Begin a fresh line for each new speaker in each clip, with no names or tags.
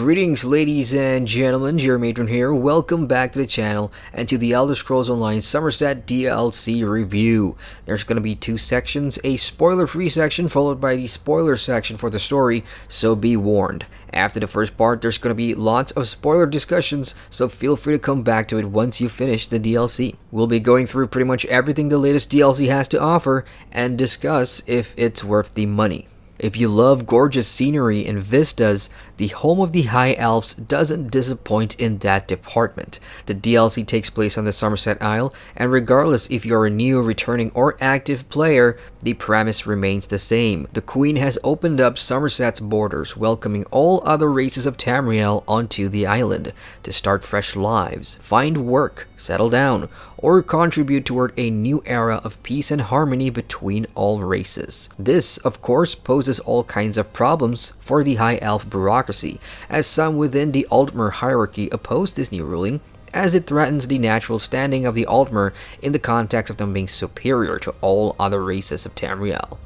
Greetings ladies and gentlemen, Adrian here. Welcome back to the channel and to the Elder Scrolls Online Summerset DLC review. There's going to be two sections, a spoiler-free section followed by the spoiler section for the story, so be warned. After the first part, there's going to be lots of spoiler discussions, so feel free to come back to it once you finish the DLC. We'll be going through pretty much everything the latest DLC has to offer and discuss if it's worth the money. If you love gorgeous scenery and vistas, the home of the High Elves doesn't disappoint in that department. The DLC takes place on the Summerset Isle, and regardless if you're a new, returning, or active player, the premise remains the same. The Queen has opened up Summerset's borders, welcoming all other races of Tamriel onto the island to start fresh lives, find work, settle down, or contribute toward a new era of peace and harmony between all races. This, of course, poses all kinds of problems for the High Elf bureaucracy, as some within the Altmer hierarchy oppose this new ruling, as it threatens the natural standing of the Altmer in the context of them being superior to all other races of Tamriel.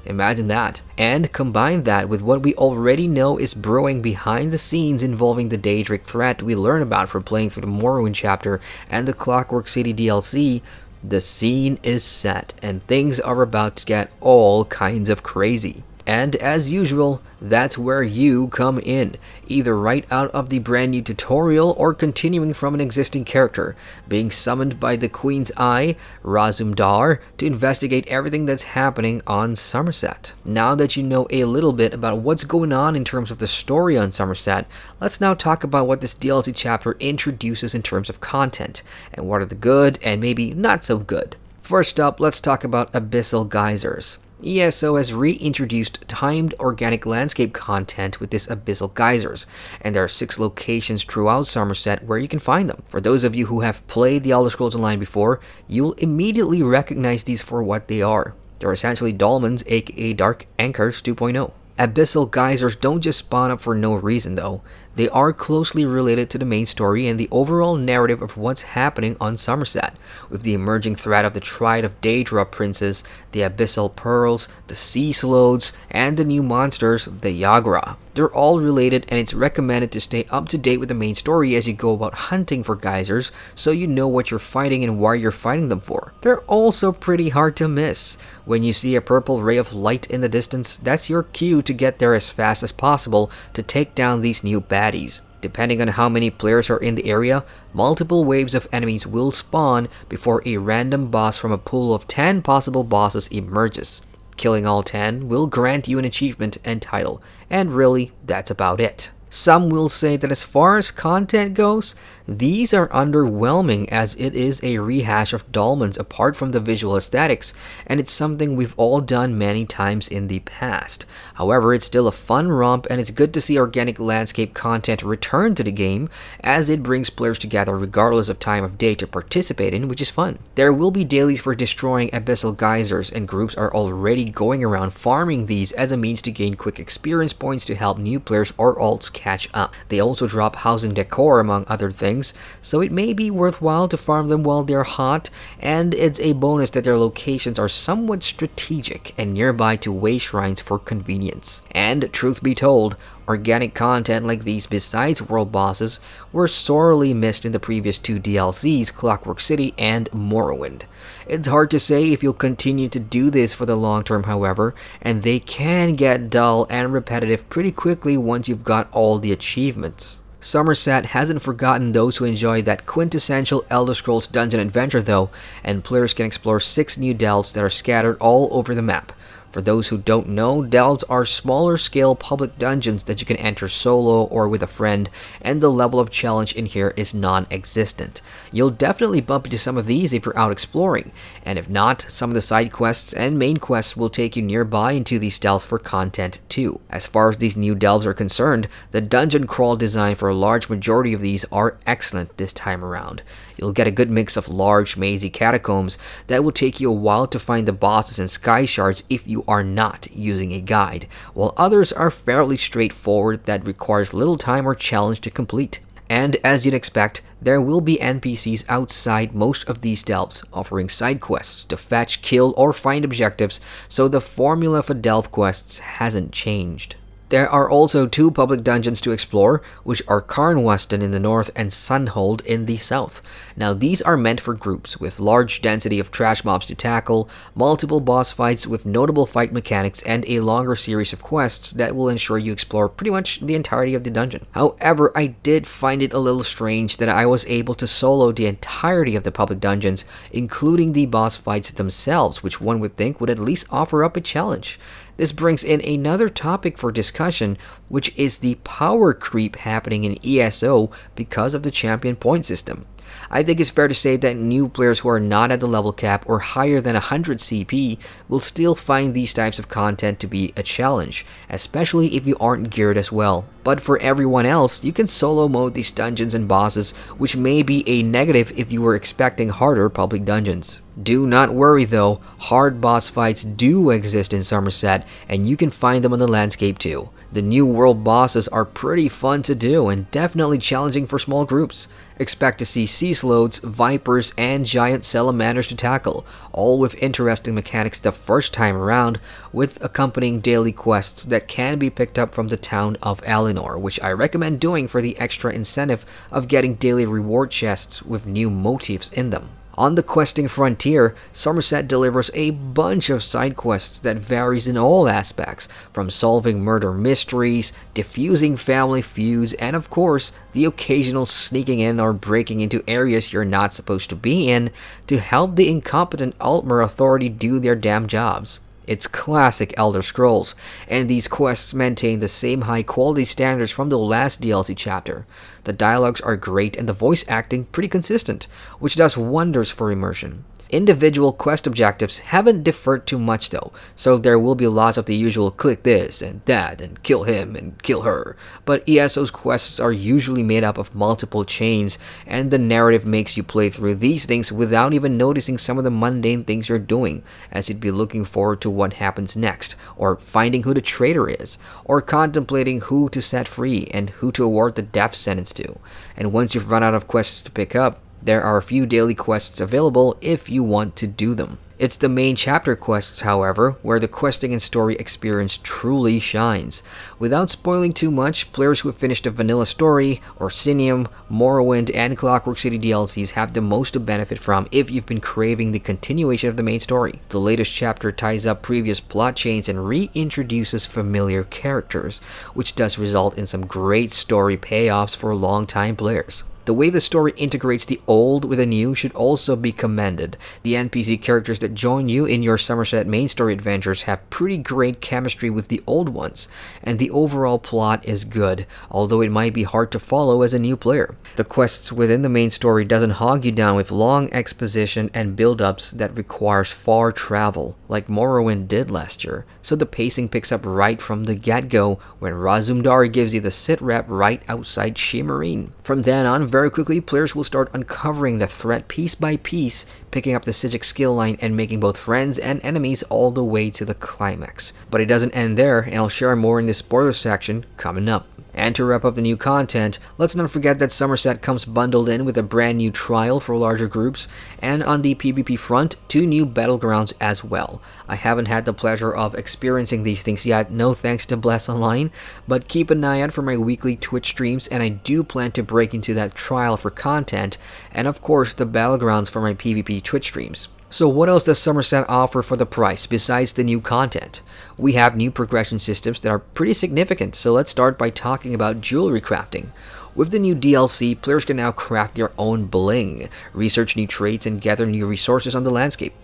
Imagine that. And combine that with what we already know is brewing behind the scenes involving the Daedric threat we learn about from playing through the Morrowind chapter and the Clockwork City DLC. The scene is set, and things are about to get all kinds of crazy. And as usual, that's where you come in, either right out of the brand new tutorial or continuing from an existing character, being summoned by the Queen's Eye, Razumdar, to investigate everything that's happening on Summerset. Now that you know a little bit about what's going on in terms of the story on Summerset, let's now talk about what this DLC chapter introduces in terms of content, and what are the good and maybe not so good. First up, let's talk about Abyssal geysers. ESO has reintroduced timed organic landscape content with this Abyssal geysers, and there are 6 locations throughout Summerset where you can find them. For those of you who have played the Elder Scrolls Online before, you'll immediately recognize these for what they are. They're essentially dolmens, aka Dark Anchors 2.0. Abyssal geysers don't just spawn up for no reason though. They are closely related to the main story and the overall narrative of what's happening on Summerset, with the emerging threat of the Triad of Daedra princes, the Abyssal Pearls, the Sea Slodes, and the new monsters, the Yagra. They're all related, and it's recommended to stay up to date with the main story as you go about hunting for geysers, so you know what you're fighting and why you're fighting them for. They're also pretty hard to miss. When you see a purple ray of light in the distance, that's your cue to get there as fast as possible to take down these new baddies. Depending on how many players are in the area, multiple waves of enemies will spawn before a random boss from a pool of 10 possible bosses emerges. Killing all 10 will grant you an achievement and title, and really, that's about it. Some will say that as far as content goes, these are underwhelming as it is a rehash of dolmens apart from the visual aesthetics, and it's something we've all done many times in the past. However, it's still a fun romp, and it's good to see organic landscape content return to the game, as it brings players together regardless of time of day to participate in, which is fun. There will be dailies for destroying Abyssal geysers, and groups are already going around farming these as a means to gain quick experience points to help new players or alts catch up. They also drop housing decor among other things, so it may be worthwhile to farm them while they're hot, and it's a bonus that their locations are somewhat strategic and nearby to way shrines for convenience. And truth be told, organic content like these besides world bosses were sorely missed in the previous 2 DLCs, Clockwork City and Morrowind. It's hard to say if you'll continue to do this for the long term, however, and they can get dull and repetitive pretty quickly once you've got all the achievements. Summerset hasn't forgotten those who enjoy that quintessential Elder Scrolls dungeon adventure though, and players can explore 6 new delves that are scattered all over the map. For those who don't know, delves are smaller scale public dungeons that you can enter solo or with a friend, and the level of challenge in here is non-existent. You'll definitely bump into some of these if you're out exploring, and if not, some of the side quests and main quests will take you nearby into these delves for content too. As far as these new delves are concerned, the dungeon crawl design for a large majority of these are excellent this time around. You'll get a good mix of large, mazy catacombs that will take you a while to find the bosses and sky shards if you are not using a guide, while others are fairly straightforward that requires little time or challenge to complete. And as you'd expect, there will be NPCs outside most of these delves, offering side quests to fetch, kill, or find objectives, so the formula for delve quests hasn't changed. There are also 2 public dungeons to explore, which are Carnweston in the north and Sunhold in the south. Now these are meant for groups with large density of trash mobs to tackle, multiple boss fights with notable fight mechanics, and a longer series of quests that will ensure you explore pretty much the entirety of the dungeon. However, I did find it a little strange that I was able to solo the entirety of the public dungeons, including the boss fights themselves, which one would think would at least offer up a challenge. This brings in another topic for discussion, which is the power creep happening in ESO because of the champion point system. I think it's fair to say that new players who are not at the level cap or higher than 100 CP will still find these types of content to be a challenge, especially if you aren't geared as well. But for everyone else, you can solo mode these dungeons and bosses, which may be a negative if you were expecting harder public dungeons. Do not worry though, hard boss fights do exist in Summerset, and you can find them on the landscape too. The new world bosses are pretty fun to do and definitely challenging for small groups. Expect to see sea slodes, vipers, and giant salamanders to tackle, all with interesting mechanics the first time around, with accompanying daily quests that can be picked up from the town of Eleanor, which I recommend doing for the extra incentive of getting daily reward chests with new motifs in them. On the questing frontier, Summerset delivers a bunch of side quests that varies in all aspects, from solving murder mysteries, diffusing family feuds, and of course, the occasional sneaking in or breaking into areas you're not supposed to be in to help the incompetent Altmer Authority do their damn jobs. It's classic Elder Scrolls, and these quests maintain the same high quality standards from the last DLC chapter. The dialogues are great and the voice acting pretty consistent, which does wonders for immersion. Individual quest objectives haven't differed too much though, so there will be lots of the usual click this and that and kill him and kill her, but ESO's quests are usually made up of multiple chains, and the narrative makes you play through these things without even noticing some of the mundane things you're doing, as you'd be looking forward to what happens next, or finding who the traitor is, or contemplating who to set free and who to award the death sentence to. And once you've run out of quests to pick up, there are a few daily quests available if you want to do them. It's the main chapter quests, however, where the questing and story experience truly shines. Without spoiling too much, players who have finished the vanilla story, Orsinium, Morrowind, and Clockwork City DLCs have the most to benefit from if you've been craving the continuation of the main story. The latest chapter ties up previous plot chains and reintroduces familiar characters, which does result in some great story payoffs for long-time players. The way the story integrates the old with the new should also be commended. The NPC characters that join you in your Summerset main story adventures have pretty great chemistry with the old ones, and the overall plot is good, although it might be hard to follow as a new player. The quests within the main story doesn't hog you down with long exposition and build-ups that requires far travel, like Morrowind did last year, so the pacing picks up right from the get-go when Razumdar gives you the sit-rep right outside Shimmerine. From then on, very quickly, players will start uncovering the threat piece by piece, picking up the Psijic skill line and making both friends and enemies all the way to the climax. But it doesn't end there, and I'll share more in this spoiler section coming up. And to wrap up the new content, let's not forget that Summerset comes bundled in with a brand new trial for larger groups, and on the PvP front, 2 new battlegrounds as well. I haven't had the pleasure of experiencing these things yet, no thanks to Bless Online, but keep an eye out for my weekly Twitch streams, and I do plan to break into that trial for content, and of course the battlegrounds for my PvP Twitch streams. So what else does Summerset offer for the price besides the new content? We have new progression systems that are pretty significant, so let's start by talking about jewelry crafting. With the new DLC, players can now craft their own bling, research new traits, and gather new resources on the landscape.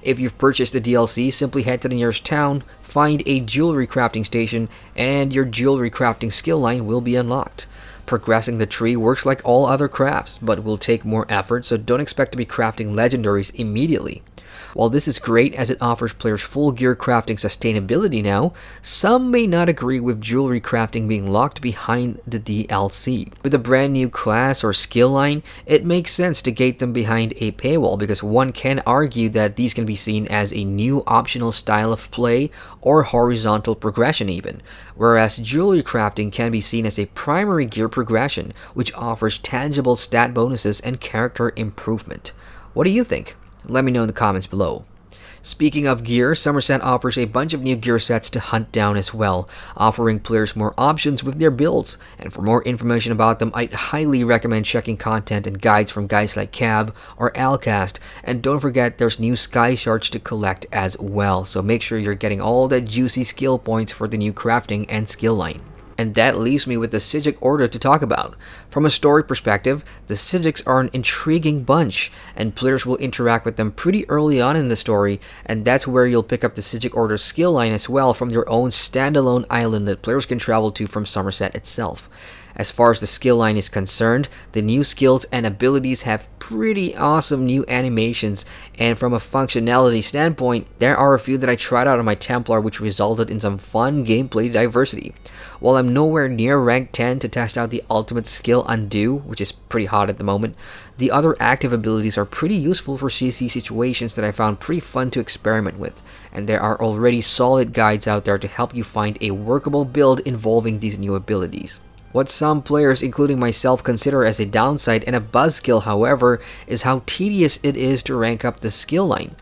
If you've purchased the DLC, simply head to the nearest town, find a jewelry crafting station, and your jewelry crafting skill line will be unlocked. Progressing the tree works like all other crafts, but will take more effort, so don't expect to be crafting legendaries immediately. While this is great as it offers players full gear crafting sustainability now, some may not agree with jewelry crafting being locked behind the DLC. With a brand new class or skill line, it makes sense to gate them behind a paywall because one can argue that these can be seen as a new optional style of play or horizontal progression even, whereas jewelry crafting can be seen as a primary gear progression which offers tangible stat bonuses and character improvement. What do you think? Let me know in the comments below. Speaking of gear, Summerset offers a bunch of new gear sets to hunt down as well, offering players more options with their builds. And for more information about them, I'd highly recommend checking content and guides from guys like Cav or Alcast. And don't forget, there's new sky shards to collect as well, so make sure you're getting all the juicy skill points for the new crafting and skill line. And that leaves me with the Psijic Order to talk about. From a story perspective, the Psijics are an intriguing bunch, and players will interact with them pretty early on in the story, and that's where you'll pick up the Psijic Order's skill line as well from their own standalone island that players can travel to from Summerset itself. As far as the skill line is concerned, the new skills and abilities have pretty awesome new animations, and from a functionality standpoint, there are a few that I tried out on my Templar which resulted in some fun gameplay diversity. While I'm nowhere near rank 10 to test out the ultimate skill Undo, which is pretty hot at the moment, the other active abilities are pretty useful for CC situations that I found pretty fun to experiment with, and there are already solid guides out there to help you find a workable build involving these new abilities. What some players, including myself, consider as a downside and a buzzkill, however, is how tedious it is to rank up the skill line.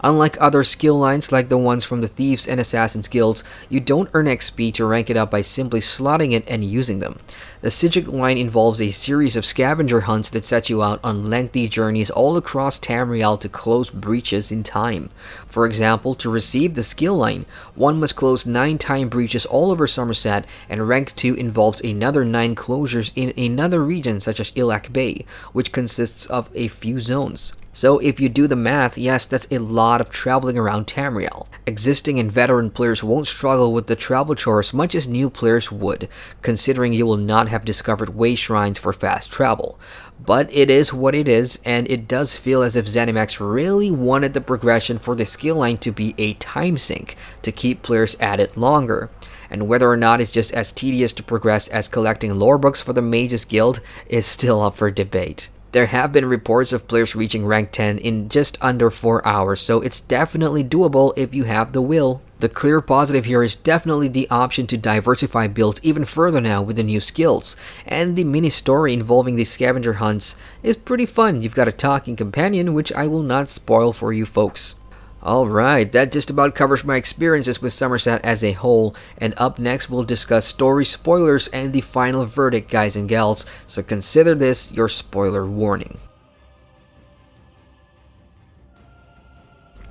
Unlike other skill lines like the ones from the Thieves and Assassins guilds, you don't earn XP to rank it up by simply slotting it and using them. The Psijic line involves a series of scavenger hunts that set you out on lengthy journeys all across Tamriel to close breaches in time. For example, to receive the skill line, one must close 9 time breaches all over Summerset, and rank 2 involves another 9 closures in another region such as Ilak Bay, which consists of a few zones. So if you do the math, yes, that's a lot of traveling around Tamriel. Existing and veteran players won't struggle with the travel chore as much as new players would, considering you will not have discovered way shrines for fast travel. But it is what it is, and it does feel as if ZeniMax really wanted the progression for the skill line to be a time sink, to keep players at it longer. And whether or not it's just as tedious to progress as collecting lore books for the Mages Guild is still up for debate. There have been reports of players reaching rank 10 in just under 4 hours, so it's definitely doable if you have the will. The clear positive here is definitely the option to diversify builds even further now with the new skills, and the mini story involving the scavenger hunts is pretty fun. You've got a talking companion, which I will not spoil for you folks. Alright, that just about covers my experiences with Summerset as a whole, and up next we'll discuss story spoilers and the final verdict, guys and gals, so consider this your spoiler warning.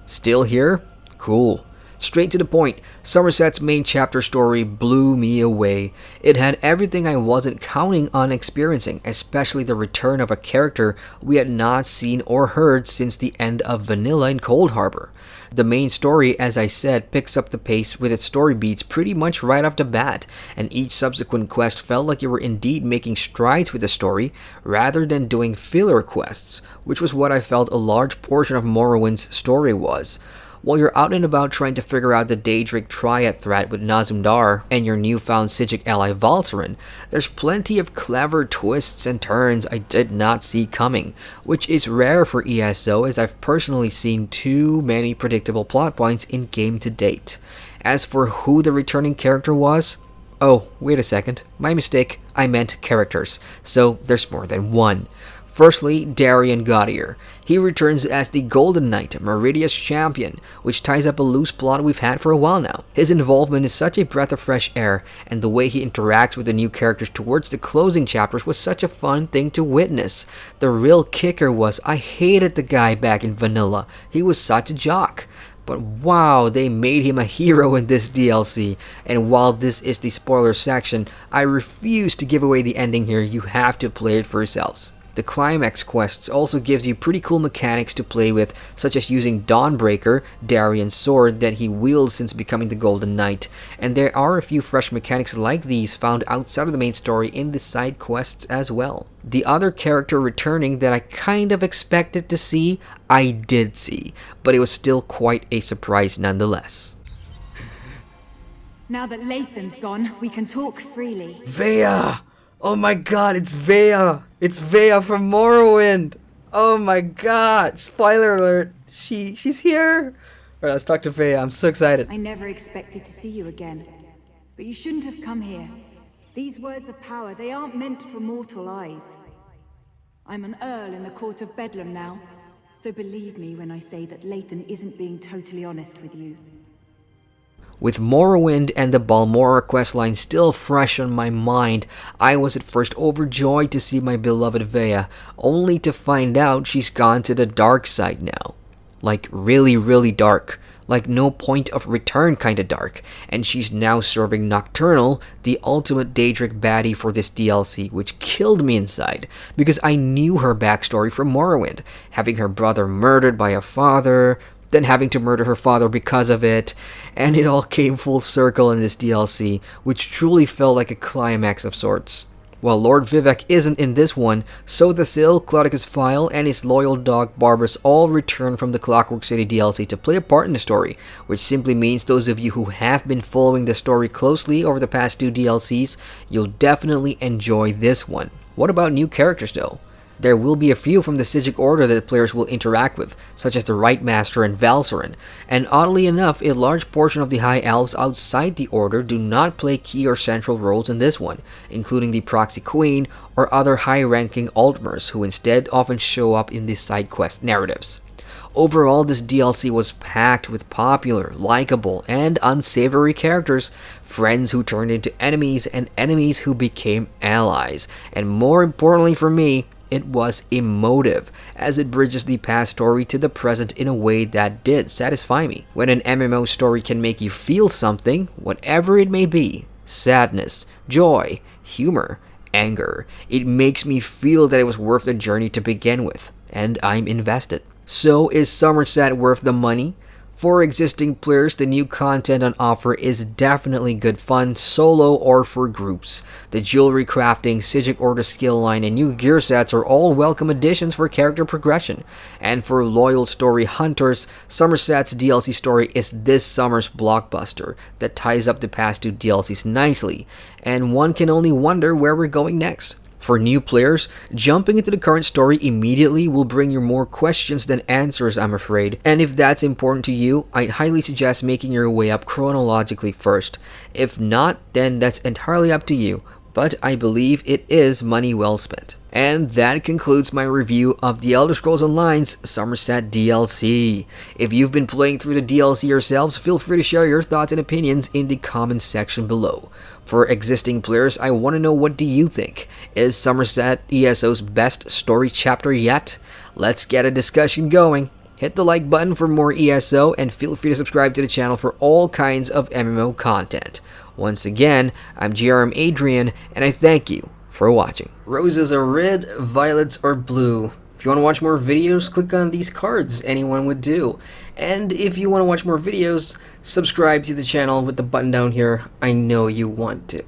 Still here? Cool. Straight to the point, Summerset's main chapter story blew me away. It had everything I wasn't counting on experiencing, especially the return of a character we had not seen or heard since the end of Vanilla in Cold Harbor. The main story, as I said, picks up the pace with its story beats pretty much right off the bat, and each subsequent quest felt like you were indeed making strides with the story, rather than doing filler quests, which was what I felt a large portion of Morrowind's story was. While you're out and about trying to figure out the Daedric Triad threat with Nazumdar and your newfound Psijic ally Valsarin, there's plenty of clever twists and turns I did not see coming, which is rare for ESO as I've personally seen too many predictable plot points in game to date. As for who the returning character was, oh, wait a second, my mistake, I meant characters, so there's more than one. Firstly, Darian Gaudier. He returns as the Golden Knight, Meridia's champion, which ties up a loose plot we've had for a while now. His involvement is such a breath of fresh air, and the way he interacts with the new characters towards the closing chapters was such a fun thing to witness. The real kicker was I hated the guy back in Vanilla. He was such a jock. But wow, they made him a hero in this DLC, and while this is the spoiler section, I refuse to give away the ending here. You have to play it for yourselves. The climax quests also gives you pretty cool mechanics to play with, such as using Dawnbreaker, Darian's sword that he wields since becoming the Golden Knight, and there are a few fresh mechanics like these found outside of the main story in the side quests as well. The other character returning that I kind of expected to see, I did see, but it was still quite a surprise nonetheless.
Now that Lathan's gone, we can talk freely.
Vea! Oh my god, it's Vea! It's Vea from Morrowind! Oh my god! Spoiler alert! She's here! Alright, let's talk to Vea. I'm so excited.
I never expected to see you again. But you shouldn't have come here. These words of power, they aren't meant for mortal eyes. I'm an Earl in the court of Bedlam now. So believe me when I say that Lathan isn't being totally honest with you.
With Morrowind and the Balmora questline still fresh on my mind, I was at first overjoyed to see my beloved Vea, only to find out she's gone to the dark side now. Like really, really dark. Like no point of return kinda dark. And she's now serving Nocturnal, the ultimate Daedric baddie for this DLC, which killed me inside, because I knew her backstory from Morrowind, having her brother murdered by a father, then having to murder her father because of it, and it all came full circle in this DLC, which truly felt like a climax of sorts. While Lord Vivek isn't in this one, Sothasil, Claudicus File, and his loyal dog Barbas all return from the Clockwork City DLC to play a part in the story, which simply means those of you who have been following the story closely over the past 2 DLCs, you'll definitely enjoy this one. What about new characters though? There will be a few from the Psijic Order that players will interact with, such as the Rightmaster and Valsarin, and oddly enough, a large portion of the High Elves outside the Order do not play key or central roles in this one, including the Proxy Queen or other high-ranking Altmers, who instead often show up in the side quest narratives. Overall, this DLC was packed with popular, likable, and unsavory characters, friends who turned into enemies, and enemies who became allies, and more importantly for me, it was emotive, as it bridges the past story to the present in a way that did satisfy me. When an MMO story can make you feel something, whatever it may be, sadness, joy, humor, anger, it makes me feel that it was worth the journey to begin with, and I'm invested. So is Summerset worth the money? For existing players, the new content on offer is definitely good fun, solo or for groups. The jewelry crafting, Psijic Order skill line, and new gear sets are all welcome additions for character progression. And for loyal story hunters, Summerset's DLC story is this summer's blockbuster that ties up the past 2 DLCs nicely, and one can only wonder where we're going next. For new players, jumping into the current story immediately will bring you more questions than answers, I'm afraid. And if that's important to you, I'd highly suggest making your way up chronologically first. If not, then that's entirely up to you, but I believe it is money well spent. And that concludes my review of The Elder Scrolls Online's Summerset DLC. If you've been playing through the DLC yourselves, feel free to share your thoughts and opinions in the comments section below. For existing players, I want to know, what do you think? Is Summerset ESO's best story chapter yet? Let's get a discussion going. Hit the like button for more ESO, and feel free to subscribe to the channel for all kinds of MMO content. Once again, I'm Adrian, and I thank you for watching. Roses are red, violets are blue. If you want to watch more videos, click on these cards, anyone would do. And if you want to watch more videos, subscribe to the channel with the button down here. I know you want to.